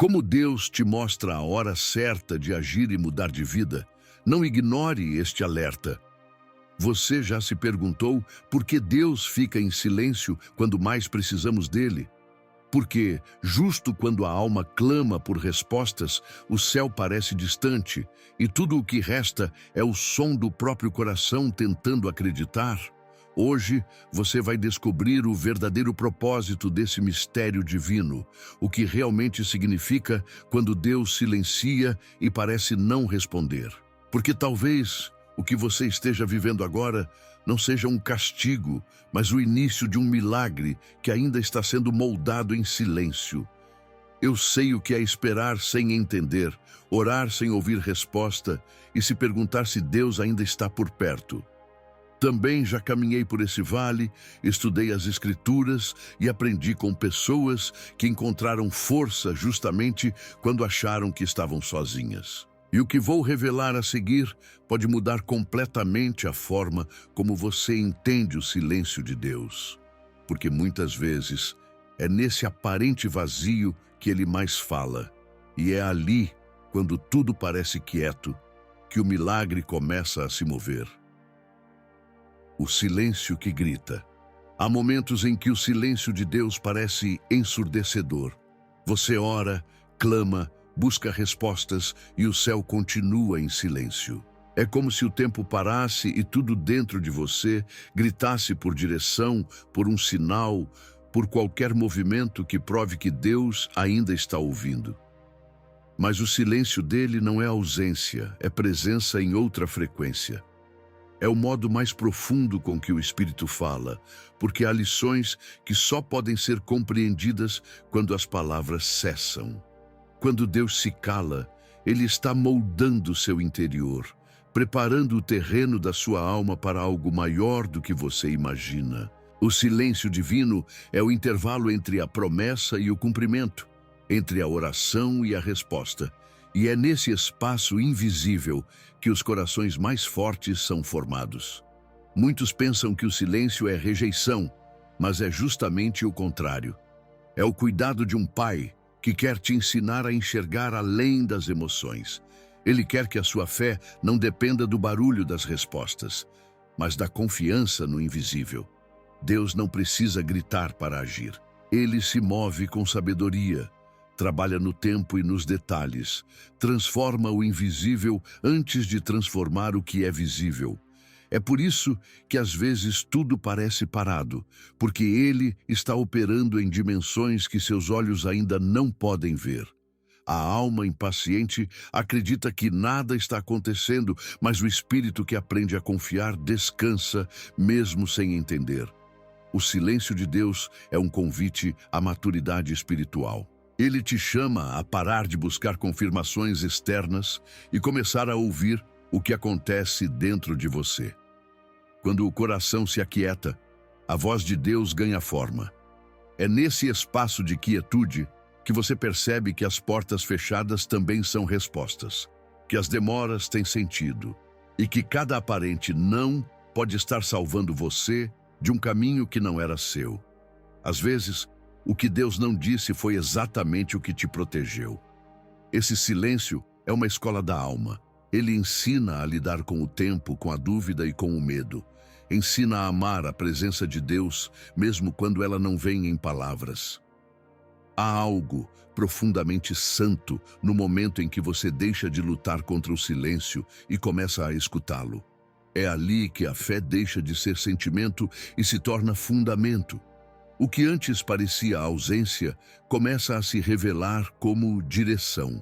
Como Deus te mostra a hora certa de agir e mudar de vida, não ignore este alerta. Você já se perguntou por que Deus fica em silêncio quando mais precisamos dele? Porque, justo quando a alma clama por respostas, o céu parece distante e tudo o que resta é o som do próprio coração tentando acreditar? Hoje, você vai descobrir o verdadeiro propósito desse mistério divino, o que realmente significa quando Deus silencia e parece não responder. Porque talvez o que você esteja vivendo agora não seja um castigo, mas o início de um milagre que ainda está sendo moldado em silêncio. Eu sei o que é esperar sem entender, orar sem ouvir resposta e se perguntar se Deus ainda está por perto. Também já caminhei por esse vale, estudei as Escrituras e aprendi com pessoas que encontraram força justamente quando acharam que estavam sozinhas. E o que vou revelar a seguir pode mudar completamente a forma como você entende o silêncio de Deus. Porque muitas vezes é nesse aparente vazio que Ele mais fala. E é ali, quando tudo parece quieto, que o milagre começa a se mover. O silêncio que grita. Há momentos em que o silêncio de Deus parece ensurdecedor. Você ora, clama, busca respostas e o céu continua em silêncio. É como se o tempo parasse e tudo dentro de você gritasse por direção, por um sinal, por qualquer movimento que prove que Deus ainda está ouvindo. Mas o silêncio dele não é ausência, é presença em outra frequência. É o modo mais profundo com que o Espírito fala, porque há lições que só podem ser compreendidas quando as palavras cessam. Quando Deus se cala, Ele está moldando seu interior, preparando o terreno da sua alma para algo maior do que você imagina. O silêncio divino é o intervalo entre a promessa e o cumprimento, entre a oração e a resposta. E é nesse espaço invisível que os corações mais fortes são formados. Muitos pensam que o silêncio é rejeição, mas é justamente o contrário. É o cuidado de um pai que quer te ensinar a enxergar além das emoções. Ele quer que a sua fé não dependa do barulho das respostas, mas da confiança no invisível. Deus não precisa gritar para agir. Ele se move com sabedoria. Trabalha no tempo e nos detalhes, transforma o invisível antes de transformar o que é visível. É por isso que às vezes tudo parece parado, porque Ele está operando em dimensões que seus olhos ainda não podem ver. A alma impaciente acredita que nada está acontecendo, mas o espírito que aprende a confiar descansa, mesmo sem entender. O silêncio de Deus é um convite à maturidade espiritual. Ele te chama a parar de buscar confirmações externas e começar a ouvir o que acontece dentro de você. Quando o coração se aquieta, a voz de Deus ganha forma. É nesse espaço de quietude que você percebe que as portas fechadas também são respostas, que as demoras têm sentido e que cada aparente não pode estar salvando você de um caminho que não era seu. Às vezes, o que Deus não disse foi exatamente o que te protegeu. Esse silêncio é uma escola da alma. Ele ensina a lidar com o tempo, com a dúvida e com o medo. Ensina a amar a presença de Deus, mesmo quando ela não vem em palavras. Há algo profundamente santo no momento em que você deixa de lutar contra o silêncio e começa a escutá-lo. É ali que a fé deixa de ser sentimento e se torna fundamento. O que antes parecia ausência começa a se revelar como direção.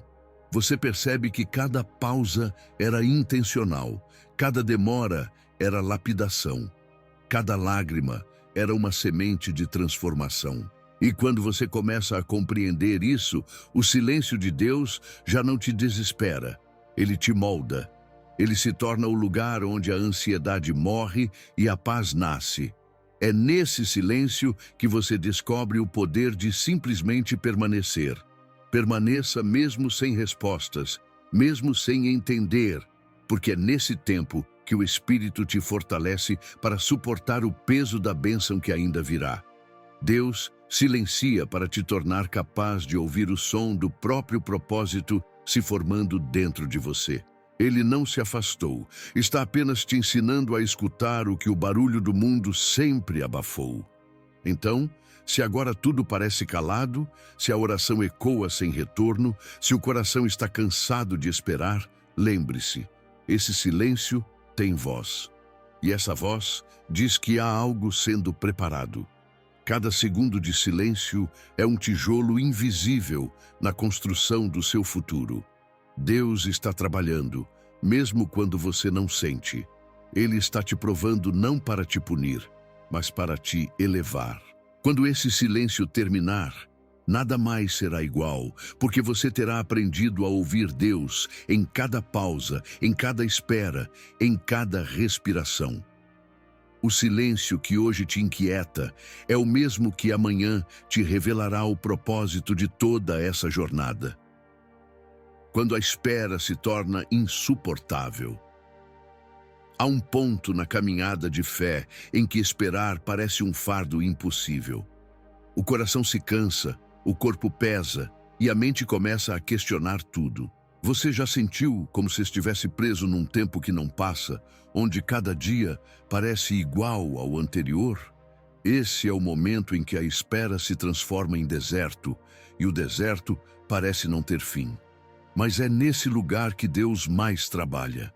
Você percebe que cada pausa era intencional, cada demora era lapidação, cada lágrima era uma semente de transformação. E quando você começa a compreender isso, o silêncio de Deus já não te desespera, ele te molda. Ele se torna o lugar onde a ansiedade morre e a paz nasce. É nesse silêncio que você descobre o poder de simplesmente permanecer. Permaneça mesmo sem respostas, mesmo sem entender, porque é nesse tempo que o Espírito te fortalece para suportar o peso da bênção que ainda virá. Deus Silencia para te tornar capaz de ouvir o som do próprio propósito se formando dentro de você. Ele não se afastou, está apenas te ensinando a escutar o que o barulho do mundo sempre abafou. Então, se agora tudo parece calado, se a oração ecoa sem retorno, se o coração está cansado de esperar, lembre-se, esse silêncio tem voz. E essa voz diz que há algo sendo preparado. Cada segundo de silêncio é um tijolo invisível na construção do seu futuro. Deus está trabalhando, mesmo quando você não sente. Ele está te provando não para te punir, mas para te elevar. Quando esse silêncio terminar, nada mais será igual, porque você terá aprendido a ouvir Deus em cada pausa, em cada espera, em cada respiração. O silêncio que hoje te inquieta é o mesmo que amanhã te revelará o propósito de toda essa jornada. Quando a espera se torna insuportável, há um ponto na caminhada de fé em que esperar parece um fardo impossível. O coração se cansa, o corpo pesa e a mente começa a questionar tudo. Você já sentiu como se estivesse preso num tempo que não passa, onde cada dia parece igual ao anterior? Esse é o momento em que a espera se transforma em deserto e o deserto parece não ter fim. Mas é nesse lugar que Deus mais trabalha.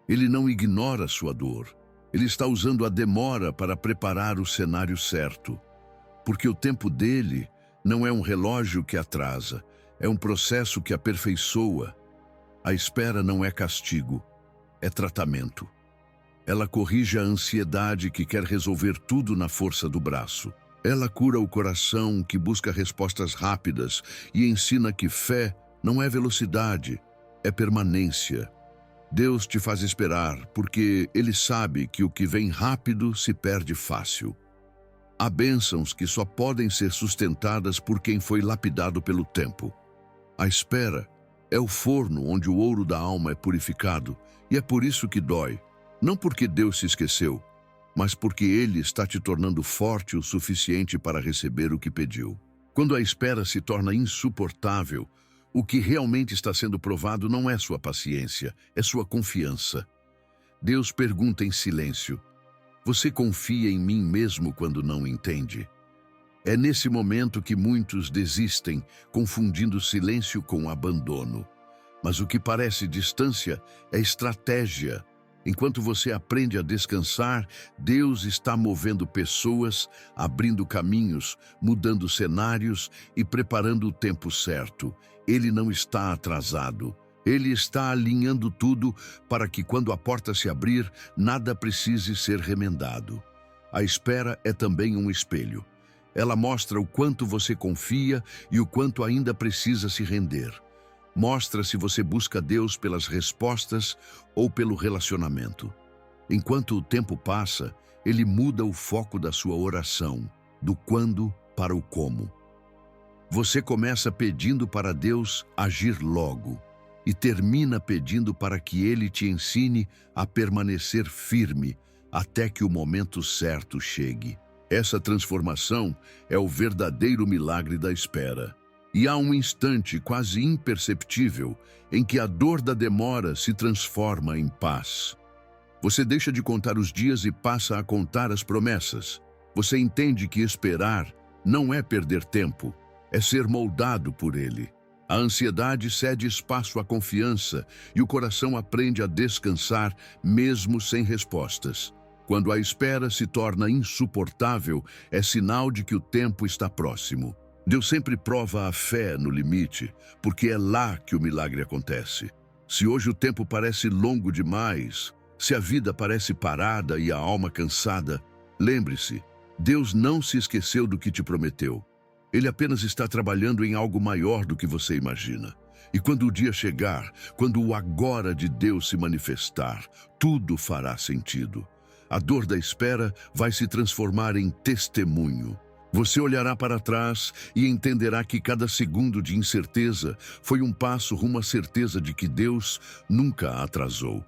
Ele não ignora sua dor. Ele está usando a demora para preparar o cenário certo. Porque o tempo dele não é um relógio que atrasa, é um processo que aperfeiçoa. A espera não é castigo, é tratamento. Ela corrige a ansiedade que quer resolver tudo na força do braço. Ela cura o coração que busca respostas rápidas e ensina que fé não é velocidade, é permanência. Deus te faz esperar porque Ele sabe que o que vem rápido se perde fácil. Há bênçãos que só podem ser sustentadas por quem foi lapidado pelo tempo. A espera é o forno onde o ouro da alma é purificado, e é por isso que dói. Não porque Deus se esqueceu, mas porque Ele está te tornando forte o suficiente para receber o que pediu. Quando a espera se torna insuportável, o que realmente está sendo provado não é sua paciência, é sua confiança. Deus pergunta em silêncio: você confia em mim mesmo quando não entende? É nesse momento que muitos desistem, confundindo silêncio com abandono. Mas o que parece distância é estratégia. Enquanto você aprende a descansar, Deus está movendo pessoas, abrindo caminhos, mudando cenários e preparando o tempo certo. Ele não está atrasado. Ele está alinhando tudo para que, quando a porta se abrir, nada precise ser remendado. A espera é também um espelho. Ela mostra o quanto você confia e o quanto ainda precisa se render. Mostra se você busca Deus pelas respostas ou pelo relacionamento. Enquanto o tempo passa, Ele muda o foco da sua oração, do quando para o como. Você começa pedindo para Deus agir logo e termina pedindo para que Ele te ensine a permanecer firme até que o momento certo chegue. Essa transformação é o verdadeiro milagre da espera. E há um instante quase imperceptível em que a dor da demora se transforma em paz. Você deixa de contar os dias e passa a contar as promessas. Você entende que esperar não é perder tempo, é ser moldado por Ele. A ansiedade cede espaço à confiança e o coração aprende a descansar mesmo sem respostas. Quando a espera se torna insuportável, é sinal de que o tempo está próximo. Deus sempre prova a fé no limite, porque é lá que o milagre acontece. Se hoje o tempo parece longo demais, se a vida parece parada e a alma cansada, lembre-se, Deus não se esqueceu do que te prometeu. Ele apenas está trabalhando em algo maior do que você imagina. E quando o dia chegar, quando o agora de Deus se manifestar, tudo fará sentido. A dor da espera vai se transformar em testemunho. Você olhará para trás e entenderá que cada segundo de incerteza foi um passo rumo à certeza de que Deus nunca a atrasou.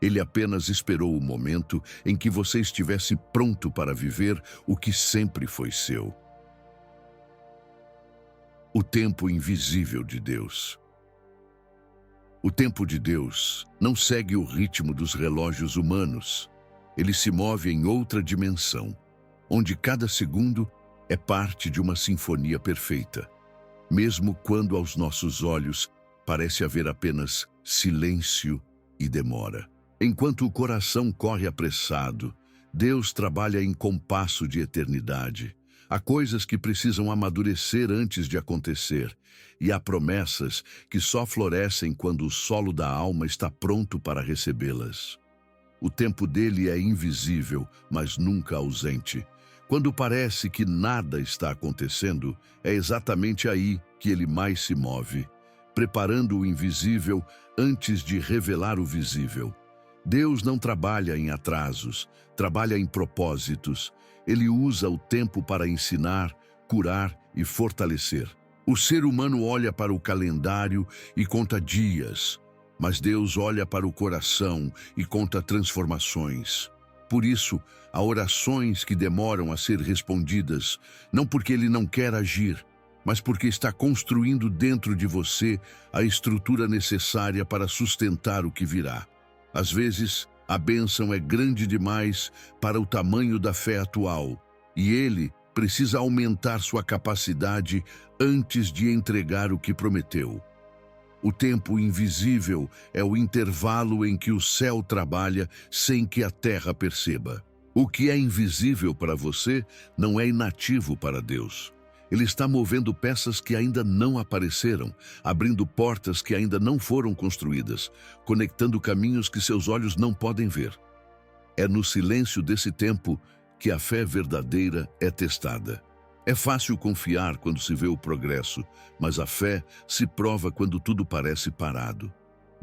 Ele apenas esperou o momento em que você estivesse pronto para viver o que sempre foi seu. O tempo invisível de Deus. O tempo de Deus não segue o ritmo dos relógios humanos. Ele se move em outra dimensão, onde cada segundo é parte de uma sinfonia perfeita, mesmo quando aos nossos olhos parece haver apenas silêncio e demora. Enquanto o coração corre apressado, Deus trabalha em compasso de eternidade. Há coisas que precisam amadurecer antes de acontecer, e há promessas que só florescem quando o solo da alma está pronto para recebê-las. O tempo dele é invisível, mas nunca ausente. Quando parece que nada está acontecendo, é exatamente aí que ele mais se move, preparando o invisível antes de revelar o visível. Deus não trabalha em atrasos, trabalha em propósitos. Ele usa o tempo para ensinar, curar e fortalecer. O ser humano olha para o calendário e conta dias, mas Deus olha para o coração e conta transformações. Por isso, há orações que demoram a ser respondidas, não porque Ele não quer agir, mas porque está construindo dentro de você a estrutura necessária para sustentar o que virá. Às vezes, a bênção é grande demais para o tamanho da fé atual, e Ele precisa aumentar sua capacidade antes de entregar o que prometeu. O tempo invisível é o intervalo em que o céu trabalha sem que a terra perceba. O que é invisível para você não é inativo para Deus. Ele está movendo peças que ainda não apareceram, abrindo portas que ainda não foram construídas, conectando caminhos que seus olhos não podem ver. É no silêncio desse tempo que a fé verdadeira é testada. É fácil confiar quando se vê o progresso, mas a fé se prova quando tudo parece parado.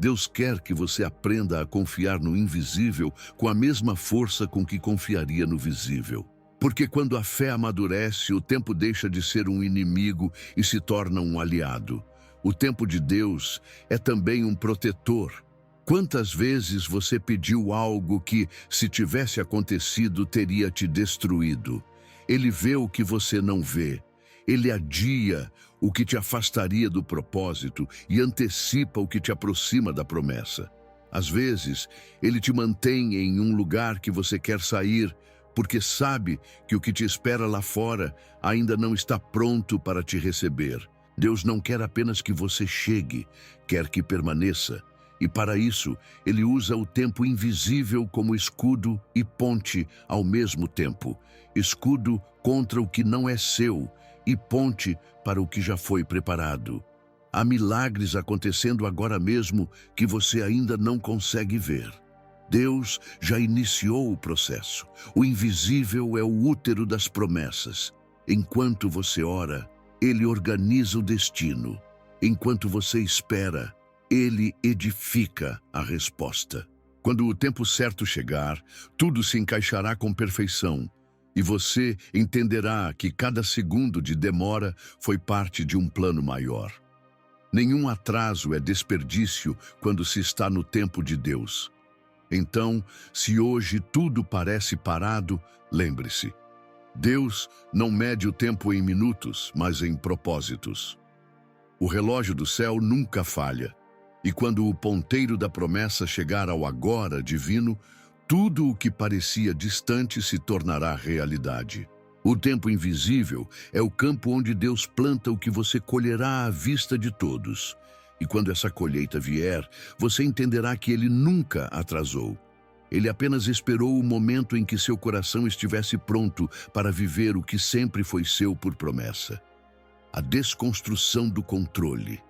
Deus quer que você aprenda a confiar no invisível com a mesma força com que confiaria no visível. Porque quando a fé amadurece, o tempo deixa de ser um inimigo e se torna um aliado. O tempo de Deus é também um protetor. Quantas vezes você pediu algo que, se tivesse acontecido, teria te destruído? Ele vê o que você não vê. Ele adia o que te afastaria do propósito e antecipa o que te aproxima da promessa. Às vezes, ele te mantém em um lugar que você quer sair, porque sabe que o que te espera lá fora ainda não está pronto para te receber. Deus não quer apenas que você chegue, quer que permaneça. E para isso, ele usa o tempo invisível como escudo e ponte ao mesmo tempo. Escudo contra o que não é seu e ponte para o que já foi preparado. Há milagres acontecendo agora mesmo que você ainda não consegue ver. Deus já iniciou o processo. O invisível é o útero das promessas. Enquanto você ora, Ele organiza o destino. Enquanto você espera, Ele edifica a resposta. Quando o tempo certo chegar, tudo se encaixará com perfeição, e você entenderá que cada segundo de demora foi parte de um plano maior. Nenhum atraso é desperdício quando se está no tempo de Deus. Então, se hoje tudo parece parado, lembre-se, Deus não mede o tempo em minutos, mas em propósitos. O relógio do céu nunca falha, e quando o ponteiro da promessa chegar ao agora divino, tudo o que parecia distante se tornará realidade. O tempo invisível é o campo onde Deus planta o que você colherá à vista de todos. E quando essa colheita vier, você entenderá que Ele nunca atrasou. Ele apenas esperou o momento em que seu coração estivesse pronto para viver o que sempre foi seu por promessa. A desconstrução do controle.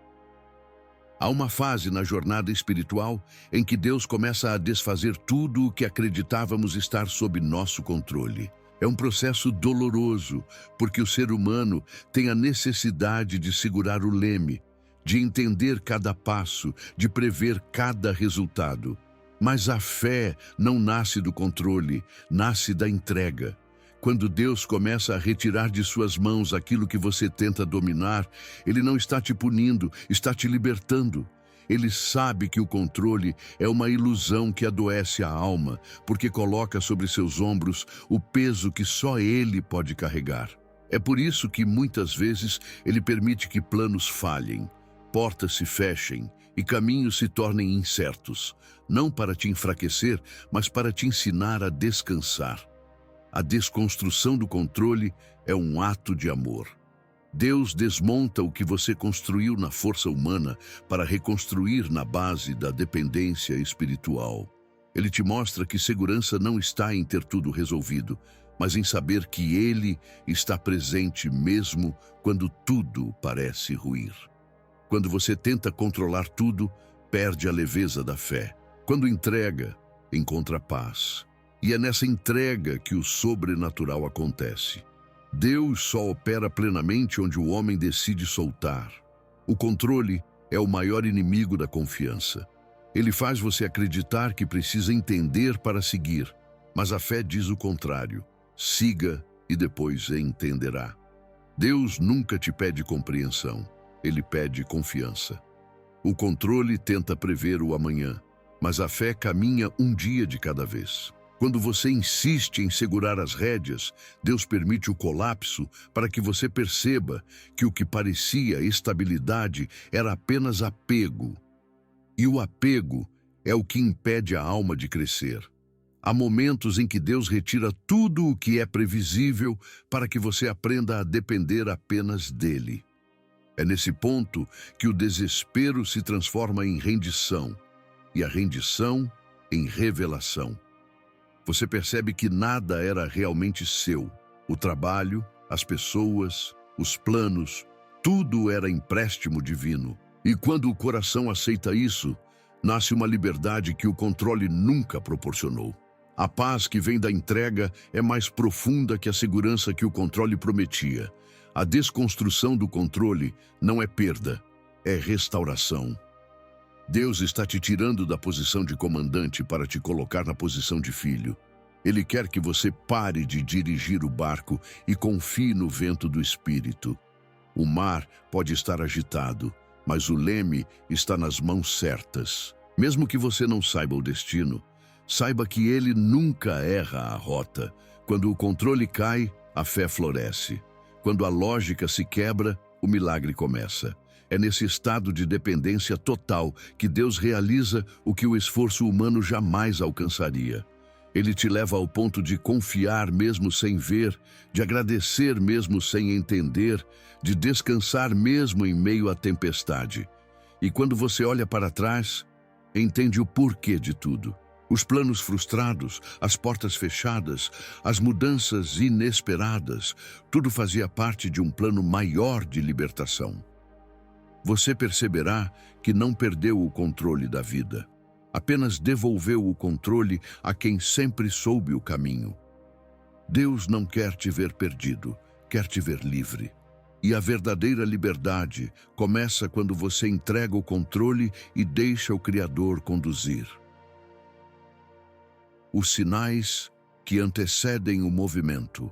Há uma fase na jornada espiritual em que Deus começa a desfazer tudo o que acreditávamos estar sob nosso controle. É um processo doloroso, porque o ser humano tem a necessidade de segurar o leme, de entender cada passo, de prever cada resultado. Mas a fé não nasce do controle, nasce da entrega. Quando Deus começa a retirar de suas mãos aquilo que você tenta dominar, Ele não está te punindo, está te libertando. Ele sabe que o controle é uma ilusão que adoece a alma, porque coloca sobre seus ombros o peso que só Ele pode carregar. É por isso que muitas vezes ele permite que planos falhem, portas se fechem e caminhos se tornem incertos, não para te enfraquecer, mas para te ensinar a descansar. A desconstrução do controle é um ato de amor. Deus desmonta o que você construiu na força humana para reconstruir na base da dependência espiritual. Ele te mostra que segurança não está em ter tudo resolvido, mas em saber que Ele está presente mesmo quando tudo parece ruir. Quando você tenta controlar tudo, perde a leveza da fé. Quando entrega, encontra paz. E é nessa entrega que o sobrenatural acontece. Deus só opera plenamente onde o homem decide soltar. O controle é o maior inimigo da confiança. Ele faz você acreditar que precisa entender para seguir, mas a fé diz o contrário. Siga e depois entenderá. Deus nunca te pede compreensão, Ele pede confiança. O controle tenta prever o amanhã, mas a fé caminha um dia de cada vez. Quando você insiste em segurar as rédeas, Deus permite o colapso para que você perceba que o que parecia estabilidade era apenas apego. E o apego é o que impede a alma de crescer. Há momentos em que Deus retira tudo o que é previsível para que você aprenda a depender apenas dele. É nesse ponto que o desespero se transforma em rendição e a rendição em revelação. Você percebe que nada era realmente seu. O trabalho, as pessoas, os planos, tudo era empréstimo divino. E quando o coração aceita isso, nasce uma liberdade que o controle nunca proporcionou. A paz que vem da entrega é mais profunda que a segurança que o controle prometia. A desconstrução do controle não é perda, é restauração. Deus está te tirando da posição de comandante para te colocar na posição de filho. Ele quer que você pare de dirigir o barco e confie no vento do Espírito. O mar pode estar agitado, mas o leme está nas mãos certas. Mesmo que você não saiba o destino, saiba que ele nunca erra a rota. Quando o controle cai, a fé floresce. Quando a lógica se quebra, o milagre começa. É nesse estado de dependência total que Deus realiza o que o esforço humano jamais alcançaria. Ele te leva ao ponto de confiar mesmo sem ver, de agradecer mesmo sem entender, de descansar mesmo em meio à tempestade. E quando você olha para trás, entende o porquê de tudo. Os planos frustrados, as portas fechadas, as mudanças inesperadas, tudo fazia parte de um plano maior de libertação. Você perceberá que não perdeu o controle da vida. Apenas devolveu o controle a quem sempre soube o caminho. Deus não quer te ver perdido, quer te ver livre. E a verdadeira liberdade começa quando você entrega o controle e deixa o Criador conduzir. Os sinais que antecedem o movimento.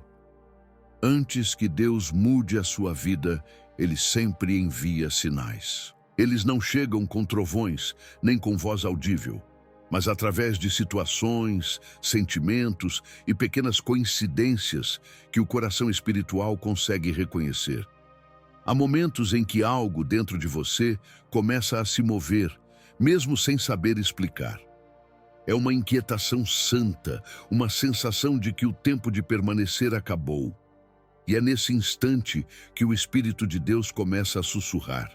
Antes que Deus mude a sua vida, Ele sempre envia sinais. Eles não chegam com trovões, nem com voz audível, mas através de situações, sentimentos e pequenas coincidências que o coração espiritual consegue reconhecer. Há momentos em que algo dentro de você começa a se mover, mesmo sem saber explicar. É uma inquietação santa, uma sensação de que o tempo de permanecer acabou. E é nesse instante que o Espírito de Deus começa a sussurrar.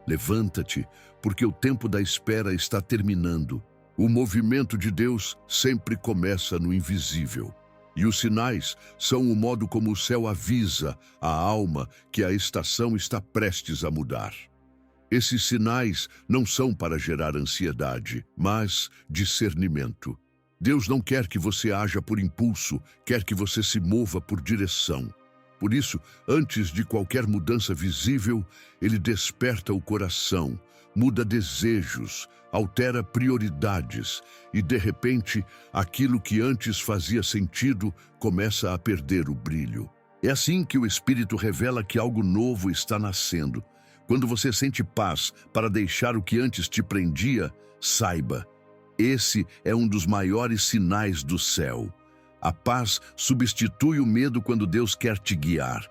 Levanta-te, porque o tempo da espera está terminando. O movimento de Deus sempre começa no invisível. E os sinais são o modo como o céu avisa a alma que a estação está prestes a mudar. Esses sinais não são para gerar ansiedade, mas discernimento. Deus não quer que você haja por impulso, quer que você se mova por direção. Por isso, antes de qualquer mudança visível, Ele desperta o coração, muda desejos, altera prioridades e, de repente, aquilo que antes fazia sentido começa a perder o brilho. É assim que o Espírito revela que algo novo está nascendo. Quando você sente paz para deixar o que antes te prendia, saiba, esse é um dos maiores sinais do céu. A paz substitui o medo quando Deus quer te guiar.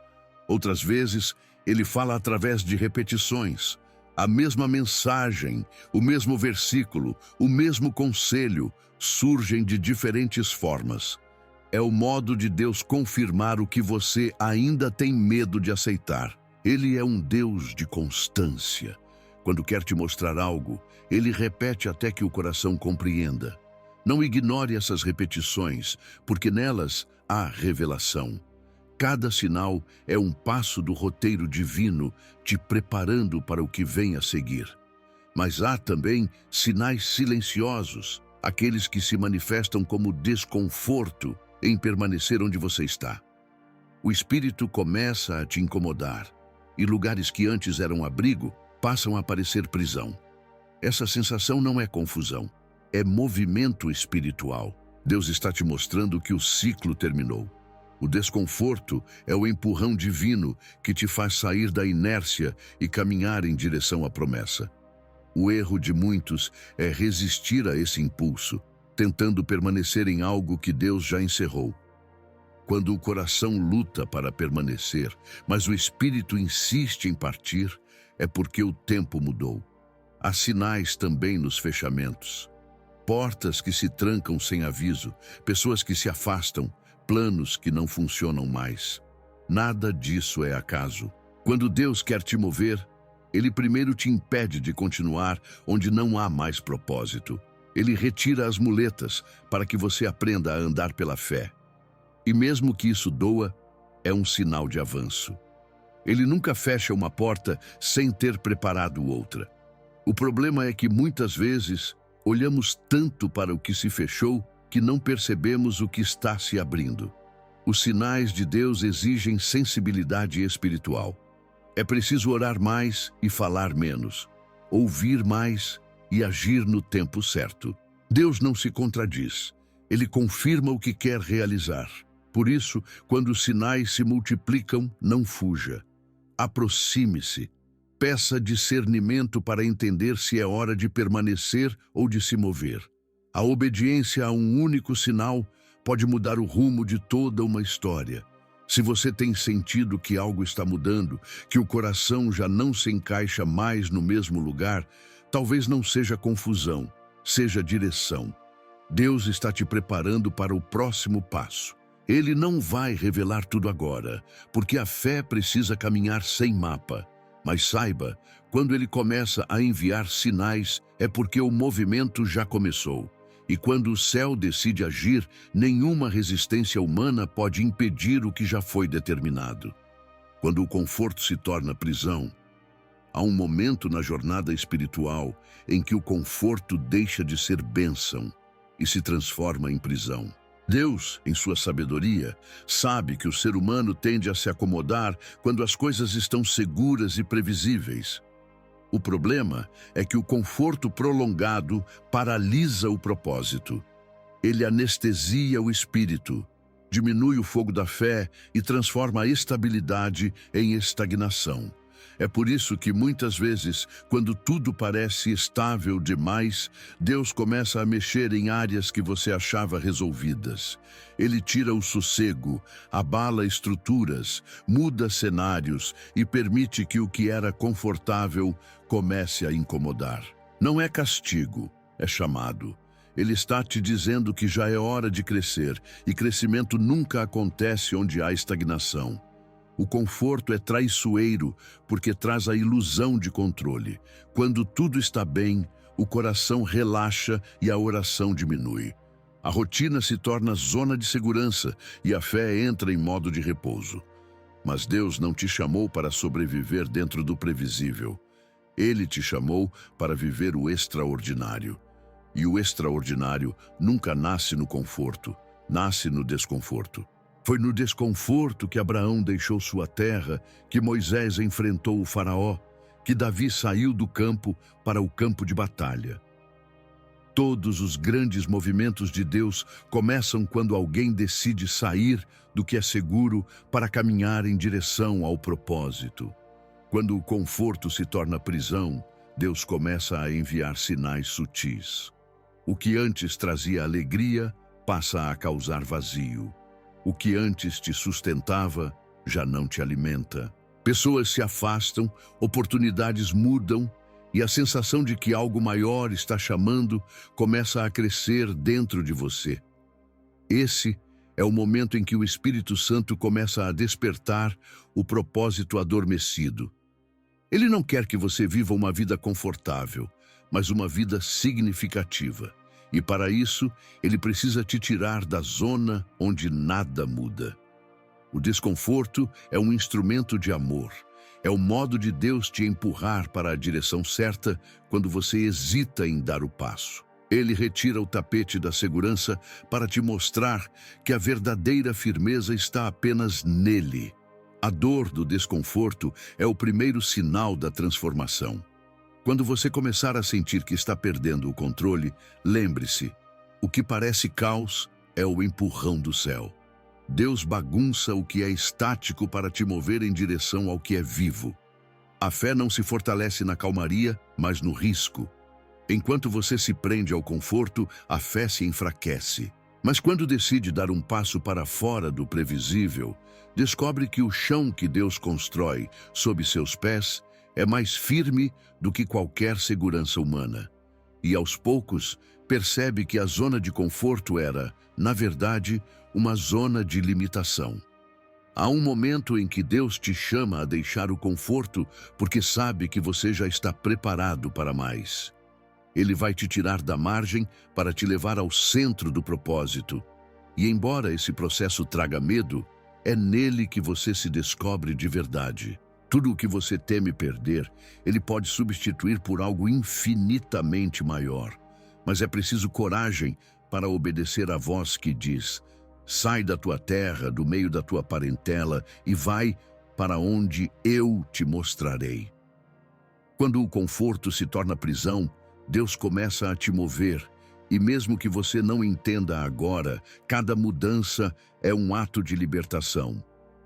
Outras vezes, ele fala através de repetições. A mesma mensagem, o mesmo versículo, o mesmo conselho surgem de diferentes formas. É o modo de Deus confirmar o que você ainda tem medo de aceitar. Ele é um Deus de constância. Quando quer te mostrar algo, ele repete até que o coração compreenda. Não ignore essas repetições, porque nelas há revelação. Cada sinal é um passo do roteiro divino te preparando para o que vem a seguir. Mas há também sinais silenciosos, aqueles que se manifestam como desconforto em permanecer onde você está. O espírito começa a te incomodar, e lugares que antes eram abrigo passam a parecer prisão. Essa sensação não é confusão, é movimento espiritual. Deus está te mostrando que o ciclo terminou. O desconforto é o empurrão divino que te faz sair da inércia e caminhar em direção à promessa. O erro de muitos é resistir a esse impulso, tentando permanecer em algo que Deus já encerrou. Quando o coração luta para permanecer, mas o espírito insiste em partir, é porque o tempo mudou. Há sinais também nos fechamentos. Portas que se trancam sem aviso, pessoas que se afastam, planos que não funcionam mais. Nada disso é acaso. Quando Deus quer te mover, Ele primeiro te impede de continuar onde não há mais propósito. Ele retira as muletas para que você aprenda a andar pela fé. E mesmo que isso doa, é um sinal de avanço. Ele nunca fecha uma porta sem ter preparado outra. O problema é que muitas vezes olhamos tanto para o que se fechou que não percebemos o que está se abrindo. Os sinais de Deus exigem sensibilidade espiritual. É preciso orar mais e falar menos, ouvir mais e agir no tempo certo. Deus não se contradiz. Ele confirma o que quer realizar. Por isso, quando os sinais se multiplicam, não fuja. Aproxime-se. Peça discernimento para entender se é hora de permanecer ou de se mover. A obediência a um único sinal pode mudar o rumo de toda uma história. Se você tem sentido que algo está mudando, que o coração já não se encaixa mais no mesmo lugar, talvez não seja confusão, seja direção. Deus está te preparando para o próximo passo. Ele não vai revelar tudo agora, porque a fé precisa caminhar sem mapa. Mas saiba, quando Ele começa a enviar sinais, é porque o movimento já começou. E quando o céu decide agir, nenhuma resistência humana pode impedir o que já foi determinado. Quando o conforto se torna prisão, há um momento na jornada espiritual em que o conforto deixa de ser bênção e se transforma em prisão. Deus, em sua sabedoria, sabe que o ser humano tende a se acomodar quando as coisas estão seguras e previsíveis. O problema é que o conforto prolongado paralisa o propósito. Ele anestesia o espírito, diminui o fogo da fé e transforma a estabilidade em estagnação. É por isso que muitas vezes, quando tudo parece estável demais, Deus começa a mexer em áreas que você achava resolvidas. Ele tira o sossego, abala estruturas, muda cenários e permite que o que era confortável comece a incomodar. Não é castigo, é chamado. Ele está te dizendo que já é hora de crescer, e crescimento nunca acontece onde há estagnação. O conforto é traiçoeiro porque traz a ilusão de controle. Quando tudo está bem, o coração relaxa e a oração diminui. A rotina se torna zona de segurança e a fé entra em modo de repouso. Mas Deus não te chamou para sobreviver dentro do previsível. Ele te chamou para viver o extraordinário. E o extraordinário nunca nasce no conforto, nasce no desconforto. Foi no desconforto que Abraão deixou sua terra, que Moisés enfrentou o faraó, que Davi saiu do campo para o campo de batalha. Todos os grandes movimentos de Deus começam quando alguém decide sair do que é seguro para caminhar em direção ao propósito. Quando o conforto se torna prisão, Deus começa a enviar sinais sutis. O que antes trazia alegria passa a causar vazio. O que antes te sustentava já não te alimenta. Pessoas se afastam, oportunidades mudam e a sensação de que algo maior está chamando começa a crescer dentro de você. Esse é o momento em que o Espírito Santo começa a despertar o propósito adormecido. Ele não quer que você viva uma vida confortável, mas uma vida significativa. E para isso, ele precisa te tirar da zona onde nada muda. O desconforto é um instrumento de amor. É o modo de Deus te empurrar para a direção certa quando você hesita em dar o passo. Ele retira o tapete da segurança para te mostrar que a verdadeira firmeza está apenas nele. A dor do desconforto é o primeiro sinal da transformação. Quando você começar a sentir que está perdendo o controle, lembre-se, o que parece caos é o empurrão do céu. Deus bagunça o que é estático para te mover em direção ao que é vivo. A fé não se fortalece na calmaria, mas no risco. Enquanto você se prende ao conforto, a fé se enfraquece. Mas quando decide dar um passo para fora do previsível, descobre que o chão que Deus constrói sob seus pés é mais firme do que qualquer segurança humana. E aos poucos, percebe que a zona de conforto era, na verdade, uma zona de limitação. Há um momento em que Deus te chama a deixar o conforto porque sabe que você já está preparado para mais. Ele vai te tirar da margem para te levar ao centro do propósito. E embora esse processo traga medo, é nele que você se descobre de verdade. Tudo o que você teme perder, ele pode substituir por algo infinitamente maior. Mas é preciso coragem para obedecer à voz que diz: sai da tua terra, do meio da tua parentela e vai para onde eu te mostrarei. Quando o conforto se torna prisão, Deus começa a te mover, e mesmo que você não entenda agora, cada mudança é um ato de libertação.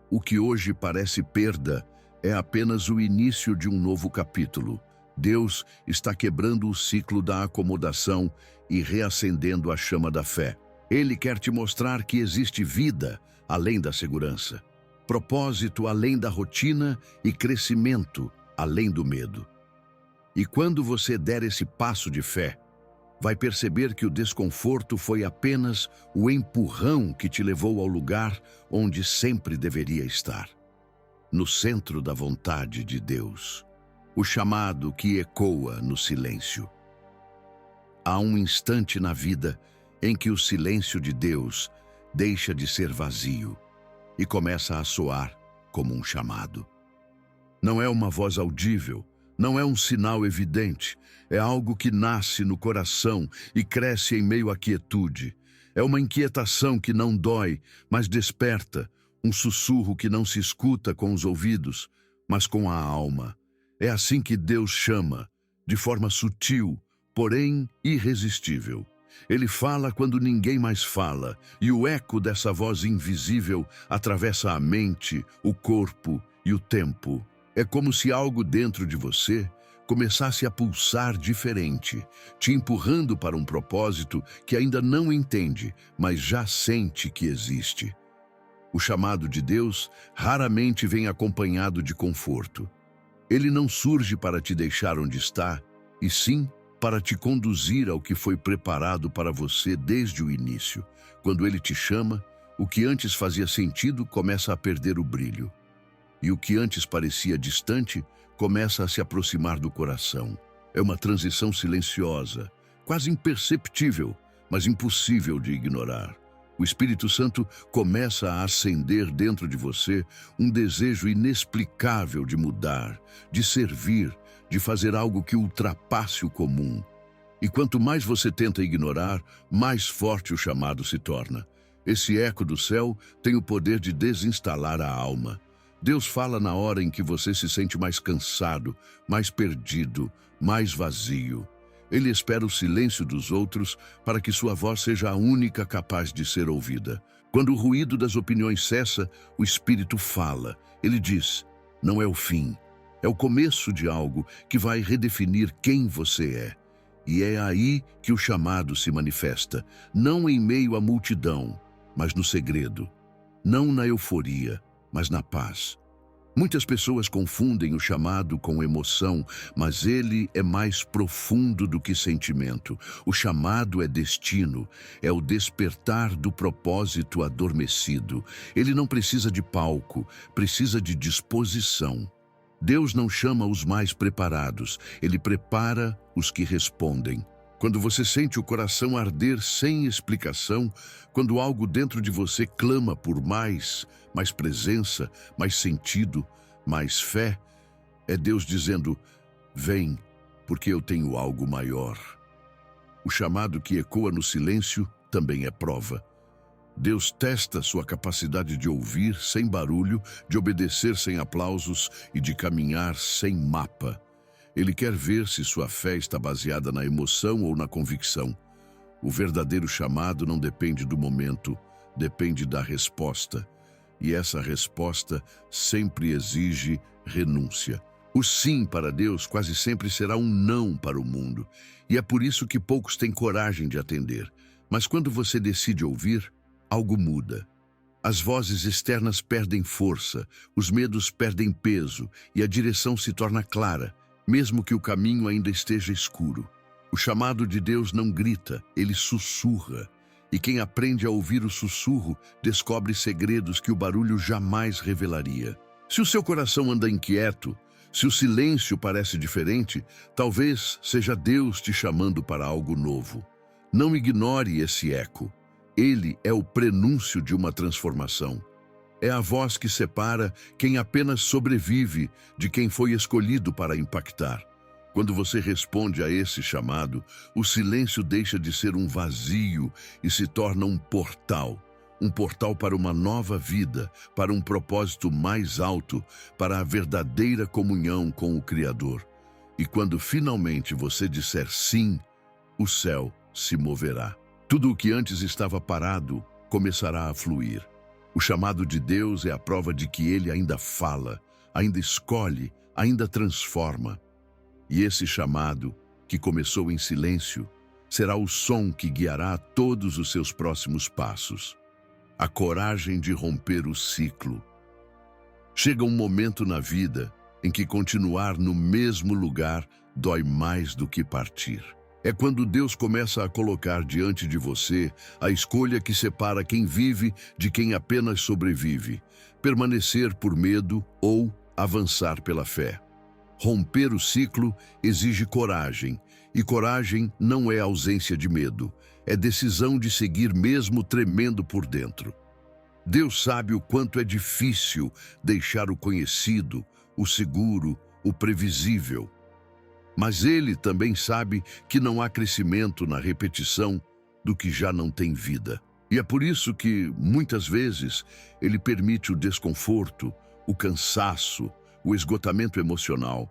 O que hoje parece perda é apenas o início de um novo capítulo. Deus está quebrando o ciclo da acomodação e reacendendo a chama da fé. Ele quer te mostrar que existe vida além da segurança, propósito além da rotina e crescimento além do medo. E quando você der esse passo de fé, vai perceber que o desconforto foi apenas o empurrão que te levou ao lugar onde sempre deveria estar. No centro da vontade de Deus. O chamado que ecoa no silêncio. Há um instante na vida em que o silêncio de Deus deixa de ser vazio e começa a soar como um chamado. Não é uma voz audível, não é um sinal evidente, é algo que nasce no coração e cresce em meio à quietude. É uma inquietação que não dói, mas desperta, um sussurro que não se escuta com os ouvidos, mas com a alma. É assim que Deus chama, de forma sutil, porém irresistível. Ele fala quando ninguém mais fala, e o eco dessa voz invisível atravessa a mente, o corpo e o tempo. É como se algo dentro de você começasse a pulsar diferente, te empurrando para um propósito que ainda não entende, mas já sente que existe. O chamado de Deus raramente vem acompanhado de conforto. Ele não surge para te deixar onde está, e sim para te conduzir ao que foi preparado para você desde o início. Quando ele te chama, o que antes fazia sentido começa a perder o brilho. E o que antes parecia distante começa a se aproximar do coração. É uma transição silenciosa, quase imperceptível, mas impossível de ignorar. O Espírito Santo começa a acender dentro de você um desejo inexplicável de mudar, de servir, de fazer algo que ultrapasse o comum. E quanto mais você tenta ignorar, mais forte o chamado se torna. Esse eco do céu tem o poder de desinstalar a alma. Deus fala na hora em que você se sente mais cansado, mais perdido, mais vazio. Ele espera o silêncio dos outros para que sua voz seja a única capaz de ser ouvida. Quando o ruído das opiniões cessa, o Espírito fala. Ele diz: não é o fim, é o começo de algo que vai redefinir quem você é. E é aí que o chamado se manifesta, não em meio à multidão, mas no segredo, não na euforia, mas na paz. Muitas pessoas confundem o chamado com emoção, mas ele é mais profundo do que sentimento. O chamado é destino, é o despertar do propósito adormecido. Ele não precisa de palco, precisa de disposição. Deus não chama os mais preparados, ele prepara os que respondem. Quando você sente o coração arder sem explicação, quando algo dentro de você clama por mais presença, mais sentido, mais fé, é Deus dizendo: vem, porque eu tenho algo maior. O chamado que ecoa no silêncio também é prova. Deus testa sua capacidade de ouvir sem barulho, de obedecer sem aplausos e de caminhar sem mapa. Ele quer ver se sua fé está baseada na emoção ou na convicção. O verdadeiro chamado não depende do momento, depende da resposta. E essa resposta sempre exige renúncia. O sim para Deus quase sempre será um não para o mundo. E é por isso que poucos têm coragem de atender. Mas quando você decide ouvir, algo muda. As vozes externas perdem força, os medos perdem peso e a direção se torna clara, mesmo que o caminho ainda esteja escuro. O chamado de Deus não grita, ele sussurra. E quem aprende a ouvir o sussurro descobre segredos que o barulho jamais revelaria. Se o seu coração anda inquieto, se o silêncio parece diferente, talvez seja Deus te chamando para algo novo. Não ignore esse eco. Ele é o prenúncio de uma transformação. É a voz que separa quem apenas sobrevive de quem foi escolhido para impactar. Quando você responde a esse chamado, o silêncio deixa de ser um vazio e se torna um portal para uma nova vida, para um propósito mais alto, para a verdadeira comunhão com o Criador. E quando finalmente você disser sim, o céu se moverá. Tudo o que antes estava parado começará a fluir. O chamado de Deus é a prova de que Ele ainda fala, ainda escolhe, ainda transforma. E esse chamado, que começou em silêncio, será o som que guiará todos os seus próximos passos. A coragem de romper o ciclo. Chega um momento na vida em que continuar no mesmo lugar dói mais do que partir. É quando Deus começa a colocar diante de você a escolha que separa quem vive de quem apenas sobrevive, permanecer por medo ou avançar pela fé. Romper o ciclo exige coragem, e coragem não é ausência de medo, é decisão de seguir mesmo tremendo por dentro. Deus sabe o quanto é difícil deixar o conhecido, o seguro, o previsível. Mas Ele também sabe que não há crescimento na repetição do que já não tem vida. E é por isso que, muitas vezes, Ele permite o desconforto, o cansaço, o esgotamento emocional,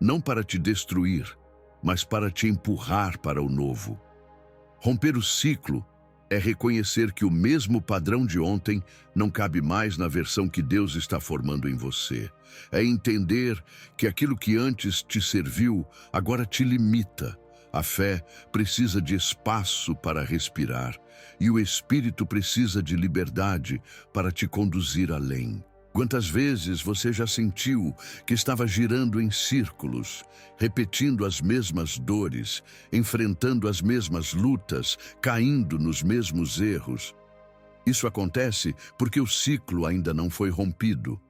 não para te destruir, mas para te empurrar para o novo. Romper o ciclo é reconhecer que o mesmo padrão de ontem não cabe mais na versão que Deus está formando em você. É entender que aquilo que antes te serviu, agora te limita. A fé precisa de espaço para respirar, e o Espírito precisa de liberdade para te conduzir além. Quantas vezes você já sentiu que estava girando em círculos, repetindo as mesmas dores, enfrentando as mesmas lutas, caindo nos mesmos erros? Isso acontece porque o ciclo ainda não foi rompido.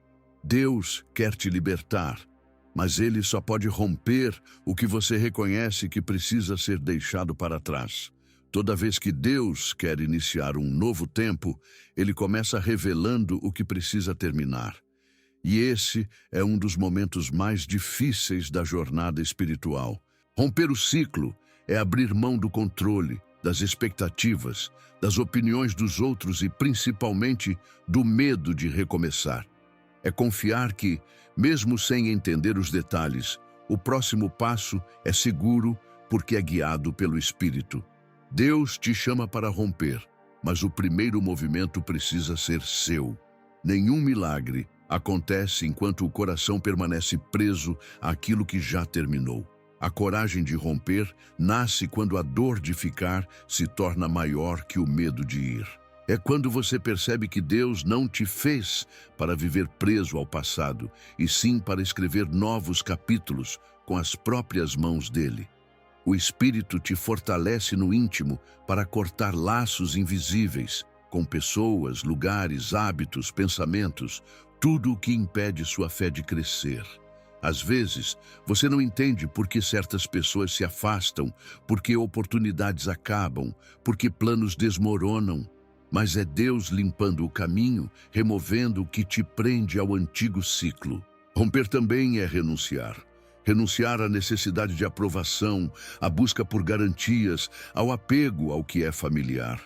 Deus quer te libertar, mas Ele só pode romper o que você reconhece que precisa ser deixado para trás. Toda vez que Deus quer iniciar um novo tempo, Ele começa revelando o que precisa terminar. E esse é um dos momentos mais difíceis da jornada espiritual. Romper o ciclo é abrir mão do controle, das expectativas, das opiniões dos outros e principalmente do medo de recomeçar. É confiar que, mesmo sem entender os detalhes, o próximo passo é seguro porque é guiado pelo Espírito. Deus te chama para romper, mas o primeiro movimento precisa ser seu. Nenhum milagre acontece enquanto o coração permanece preso àquilo que já terminou. A coragem de romper nasce quando a dor de ficar se torna maior que o medo de ir. É quando você percebe que Deus não te fez para viver preso ao passado, e sim para escrever novos capítulos com as próprias mãos dele. O Espírito te fortalece no íntimo para cortar laços invisíveis, com pessoas, lugares, hábitos, pensamentos, tudo o que impede sua fé de crescer. Às vezes, você não entende por que certas pessoas se afastam, por que oportunidades acabam, por que planos desmoronam. Mas é Deus limpando o caminho, removendo o que te prende ao antigo ciclo. Romper também é renunciar. Renunciar à necessidade de aprovação, à busca por garantias, ao apego ao que é familiar.